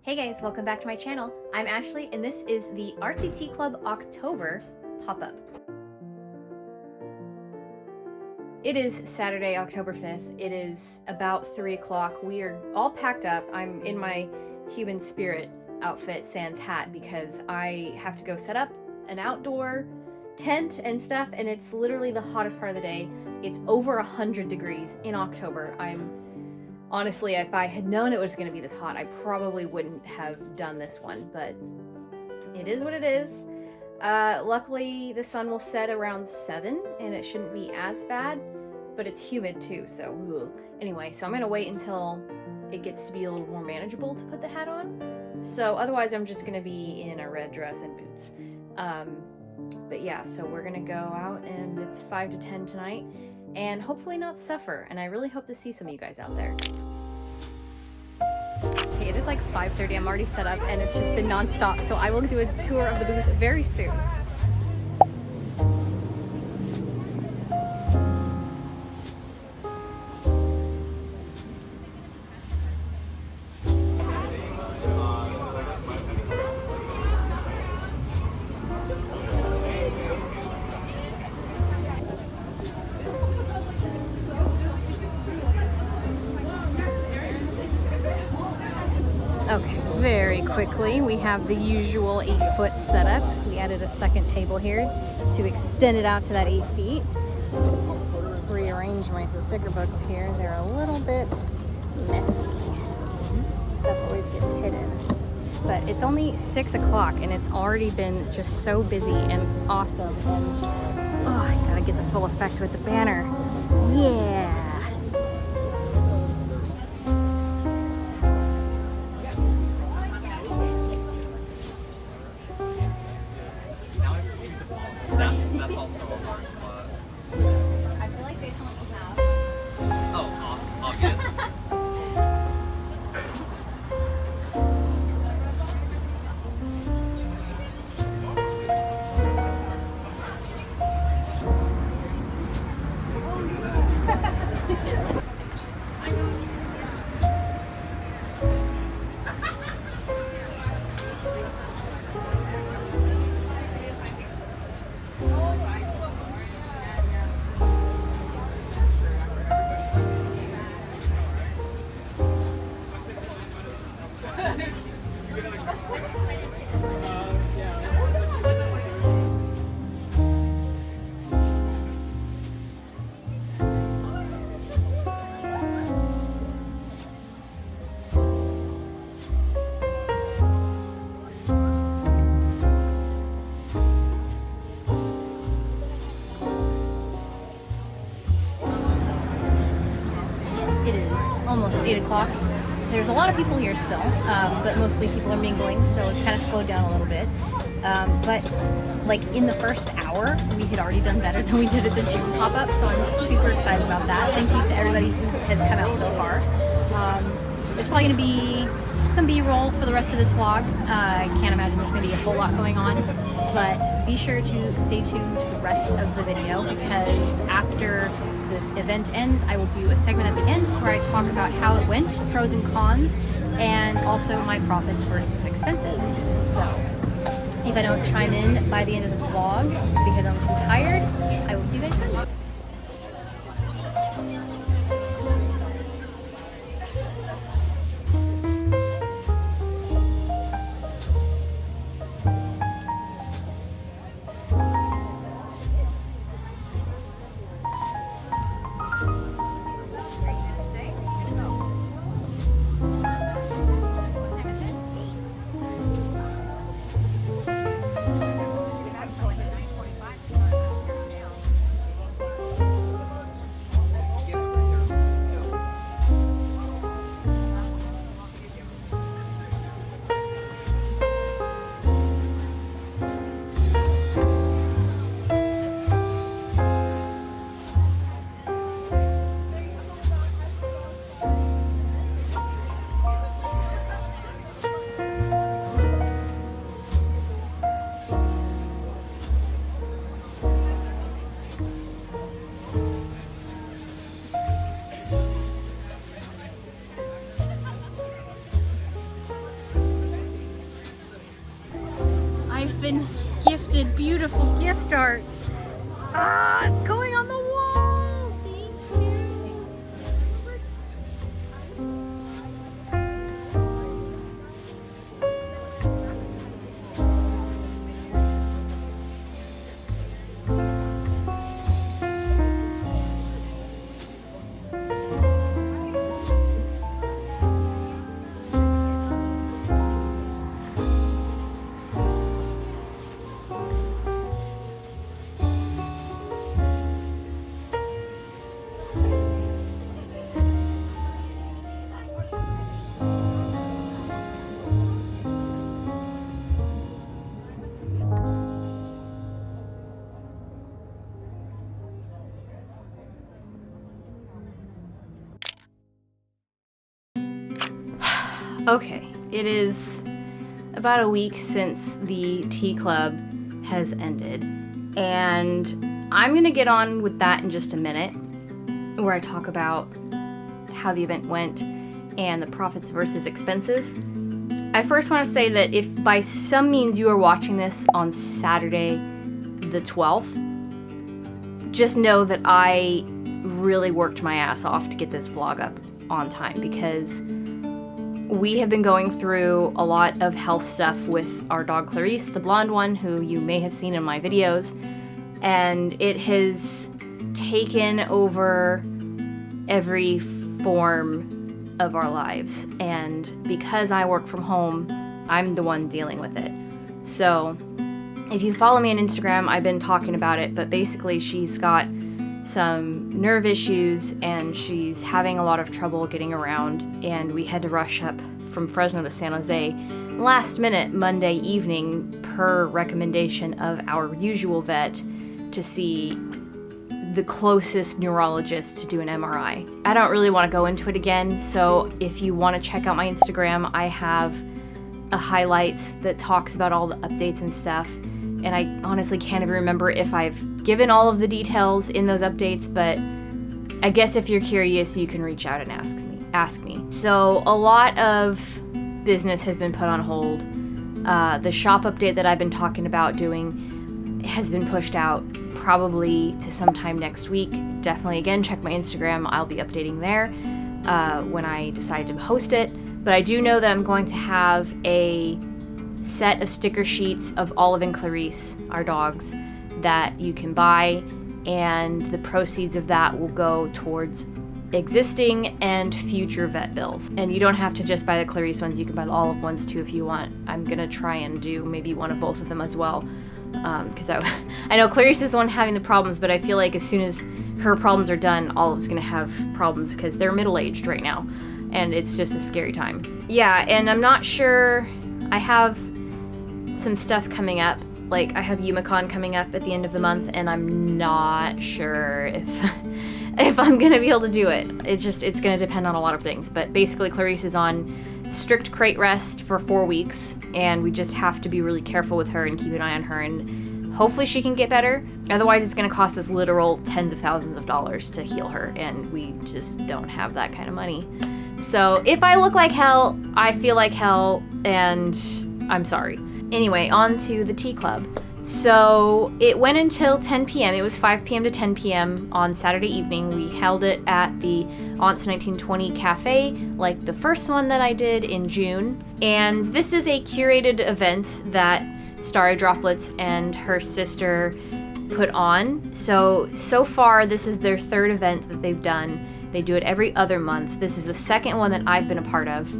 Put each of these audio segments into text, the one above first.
Hey guys, welcome back to my channel. I'm Ashley and this is the Artsy Tea Club October pop-up. It is Saturday, October 5th. It is about 3 o'clock. We are all packed up. I'm in my human spirit outfit sans hat because I have to go set up an outdoor tent and stuff, and it's literally the hottest part of the day. It's over 100 degrees in October. Honestly, if I had known it was going to be this hot, I probably wouldn't have done this one, but it is what it is. Luckily, the sun will set around 7, and it shouldn't be as bad, but it's humid too, so ugh. Anyway, so I'm going to wait until it gets to be a little more manageable to put the hat on. So otherwise, I'm just going to be in a red dress and boots. But yeah, so we're going to go out, and it's 5 to 10 tonight. And hopefully not suffer, and I really hope to see some of you guys out there. Okay, it is like 5:30, I'm already set up, and it's just been non-stop, so I will do a tour of the booth very soon. Okay, very quickly, we have the usual 8-foot setup. We added a second table here to extend it out to that 8 feet. Rearrange my sticker books here. They're a little bit messy. Stuff always gets hidden. But it's only 6 o'clock and it's already been just so busy and awesome. And oh, I gotta get the full effect with the banner. Yeah! Almost 8 o'clock. There's a lot of people here still, but mostly people are mingling, so it's kind of slowed down a little bit. But like in the first hour, we had already done better than we did at the June pop-up, so I'm super excited about that. Thank you to everybody who has come out so far. It's probably going to be some B-roll for the rest of this vlog. I can't imagine there's going to be a whole lot going on, but be sure to stay tuned to the rest of the video because after the event ends, I will do a segment at the end where I talk about how it went, pros and cons, and also my profits versus expenses. So if I don't chime in by the end of the vlog because I'm too tired, I will see you guys then. I've been gifted beautiful gift art. Ah, it's going on the wall. Thank you. Okay, it is about a week since the tea club has ended, and I'm gonna get on with that in just a minute, where I talk about how the event went and the profits versus expenses. I first want to say that if by some means you are watching this on Saturday the 12th, just know that I really worked my ass off to get this vlog up on time, because we have been going through a lot of health stuff with our dog Clarice, the blonde one, who you may have seen in my videos, and it has taken over every form of our lives, and because I work from home, I'm the one dealing with it. So if you follow me on Instagram, I've been talking about it, but basically she's got some nerve issues and she's having a lot of trouble getting around, and we had to rush up from Fresno to San Jose last minute Monday evening per recommendation of our usual vet to see the closest neurologist to do an MRI. I don't really want to go into it again, so if you want to check out my Instagram, I have a highlights that talks about all the updates and stuff. And I honestly can't even remember if I've given all of the details in those updates, but I guess if you're curious, you can reach out and ask me. So a lot of business has been put on hold. The shop update that I've been talking about doing has been pushed out probably to sometime next week. Definitely, again, check my Instagram. I'll be updating there when I decide to host it. But I do know that I'm going to have a set of sticker sheets of Olive and Clarice, our dogs, that you can buy, and the proceeds of that will go towards existing and future vet bills. And you don't have to just buy the Clarice ones, you can buy the Olive ones too if you want. I'm gonna try and do maybe one of both of them as well, because I know Clarice is the one having the problems, but I feel like as soon as her problems are done, Olive's gonna have problems because they're middle-aged right now, and it's just a scary time. Yeah, and I'm not sure, I have some stuff coming up, like I have YumaCon coming up at the end of the month, and I'm not sure if I'm gonna be able to do it. It's gonna depend on a lot of things, but basically Clarice is on strict crate rest for 4 weeks, and we just have to be really careful with her and keep an eye on her, and hopefully she can get better. Otherwise it's gonna cost us literal tens of thousands of dollars to heal her, and we just don't have that kind of money. So if I look like hell, I feel like hell, and I'm sorry. Anyway, on to the tea club. So it went until 10 p.m. It was 5 p.m. to 10 p.m. on Saturday evening. We held it at the Aunts 1920 Cafe, like the first one that I did in June. And this is a curated event that Starry Droplets and her sister put on. So far, this is their third event that they've done. They do it every other month. This is the second one that I've been a part of.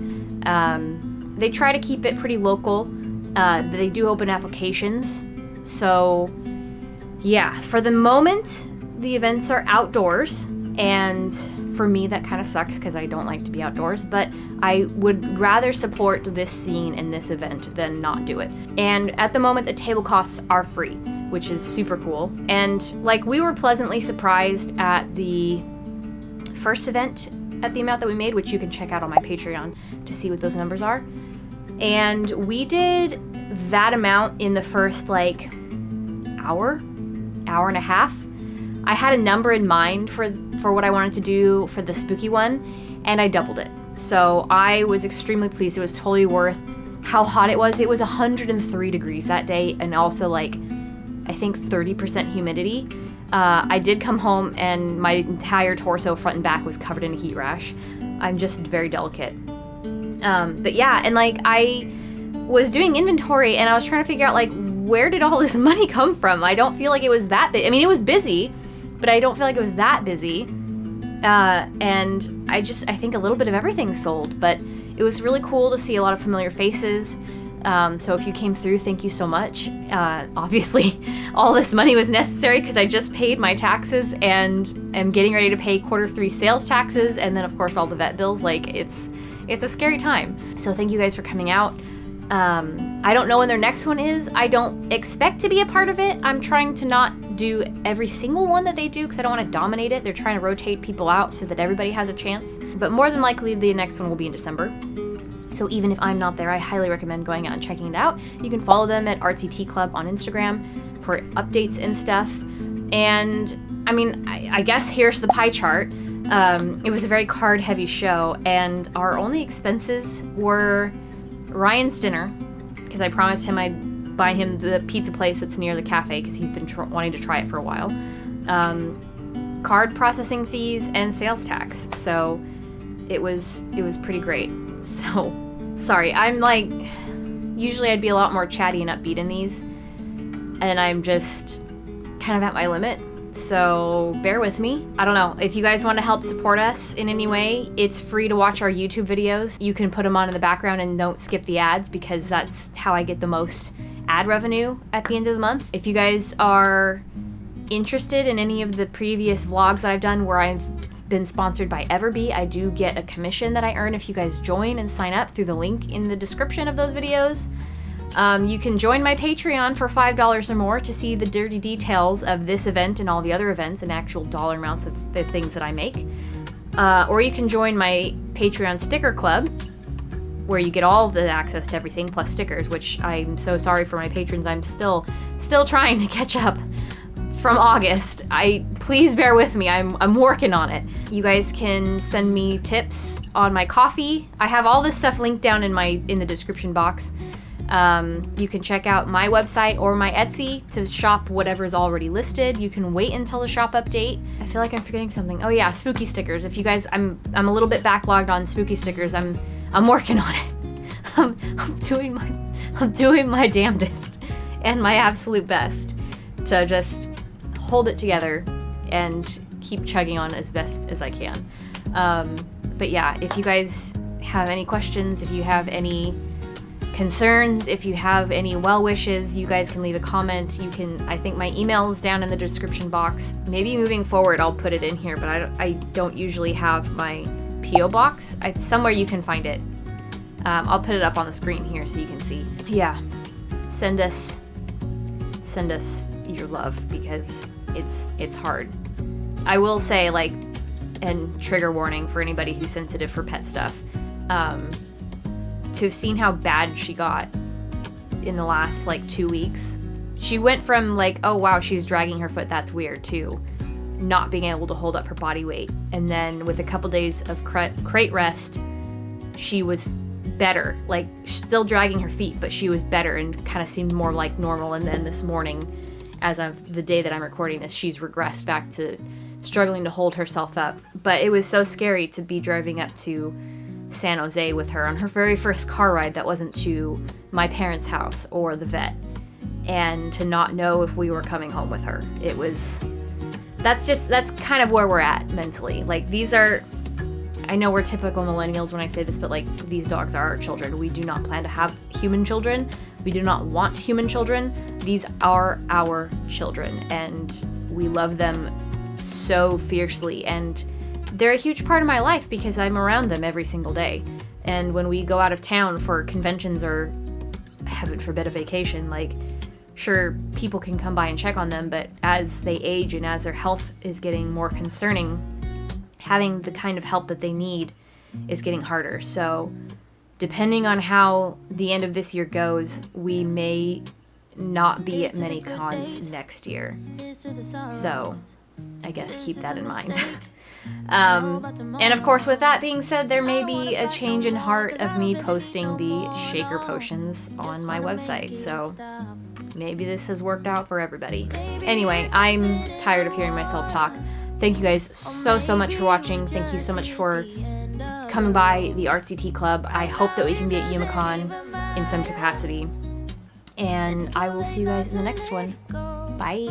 They try to keep it pretty local. They do open applications. So yeah, for the moment, the events are outdoors, and for me that kind of sucks because I don't like to be outdoors, but I would rather support this scene and this event than not do it. And at the moment, the table costs are free, which is super cool. And like, we were pleasantly surprised at the first event at the amount that we made, which you can check out on my Patreon to see what those numbers are. And we did that amount in the first like hour and a half. I had a number in mind for what I wanted to do for the spooky one, and I doubled it. So I was extremely pleased. It was totally worth how hot it was. It was 103 degrees that day, and also like, I think 30% humidity. I did come home and my entire torso, front and back, was covered in a heat rash. I'm just very delicate. But yeah, and like I was doing inventory and I was trying to figure out like, where did all this money come from? I don't feel like it was that big. I mean, it was busy, but I don't feel like it was that busy. And I think a little bit of everything sold, but it was really cool to see a lot of familiar faces. So if you came through, thank you so much. Obviously, all this money was necessary because I just paid my taxes and am getting ready to pay Q3 sales taxes, and then of course all the vet bills. Like it's a scary time. So thank you guys for coming out. I don't know when their next one is. I don't expect to be a part of it. I'm trying to not do every single one that they do because I don't want to dominate it. They're trying to rotate people out so that everybody has a chance. But more than likely, the next one will be in December. So even if I'm not there, I highly recommend going out and checking it out. You can follow them at Artsy Tea Club on Instagram for updates and stuff. And I mean, I guess here's the pie chart. It was a very card-heavy show, and our only expenses were Ryan's dinner, because I promised him I'd buy him the pizza place that's near the cafe because he's been wanting to try it for a while. Card processing fees and sales tax. So it was pretty great. So sorry, I'm like, usually I'd be a lot more chatty and upbeat in these, and I'm just kind of at my limit. So bear with me. I don't know, if you guys want to help support us in any way, it's free to watch our YouTube videos. You can put them on in the background and don't skip the ads, because that's how I get the most ad revenue at the end of the month. If you guys are interested in any of the previous vlogs that I've done where I've been sponsored by Everbee, I do get a commission that I earn if you guys join and sign up through the link in the description of those videos. You can join my Patreon for $5 or more to see the dirty details of this event and all the other events and actual dollar amounts of the things that I make. Or you can join my Patreon sticker club, where you get all the access to everything plus stickers, which I'm so sorry for my patrons. I'm still trying to catch up from August. Please bear with me. I'm working on it. You guys can send me tips on my coffee. I have all this stuff linked down in the description box. You can check out my website or my Etsy to shop whatever is already listed. You can wait until the shop update. I feel like I'm forgetting something. Oh yeah, spooky stickers. If you guys, I'm a little bit backlogged on spooky stickers. I'm working on it. I'm doing my damnedest and my absolute best to just hold it together and keep chugging on as best as I can. But yeah, if you guys have any questions, if you have any concerns, if you have any well wishes, you guys can leave a comment. I think my email is down in the description box. Maybe moving forward I'll put it in here, but I don't usually have my P.O. box. Somewhere you can find it. I'll put it up on the screen here so you can see. Yeah, send us your love, because it's hard. I will say, like, and trigger warning for anybody who's sensitive for pet stuff, to have seen how bad she got in the last like 2 weeks. She went from like, oh wow, she's dragging her foot, that's weird, to not being able to hold up her body weight. And then with a couple days of crate rest, she was better, like still dragging her feet, but she was better and kind of seemed more like normal. And then this morning, as of the day that I'm recording this, she's regressed back to struggling to hold herself up. But it was so scary to be driving up to San Jose with her on her very first car ride that wasn't to my parents' house or the vet, and to not know if we were coming home with her. That's kind of where we're at mentally. Like, I know we're typical millennials when I say this, but like, these dogs are our children. We do not plan to have human children. We do not want human children. These are our children, and we love them so fiercely, and they're a huge part of my life because I'm around them every single day. And when we go out of town for conventions or, heaven forbid, a vacation, like, sure, people can come by and check on them, but as they age and as their health is getting more concerning, having the kind of help that they need is getting harder. So depending on how the end of this year goes, we may not be at many cons next year. So I guess keep that in mind. And of course, with that being said, there may be a change in heart of me posting the shaker potions on my website, so maybe this has worked out for everybody. Anyway, I'm tired of hearing myself talk. Thank you guys so much for watching. Thank you so much for coming by the Artsy Tea Club. I hope that we can be at YumaCon in some capacity. And I will see you guys in the next one. Bye!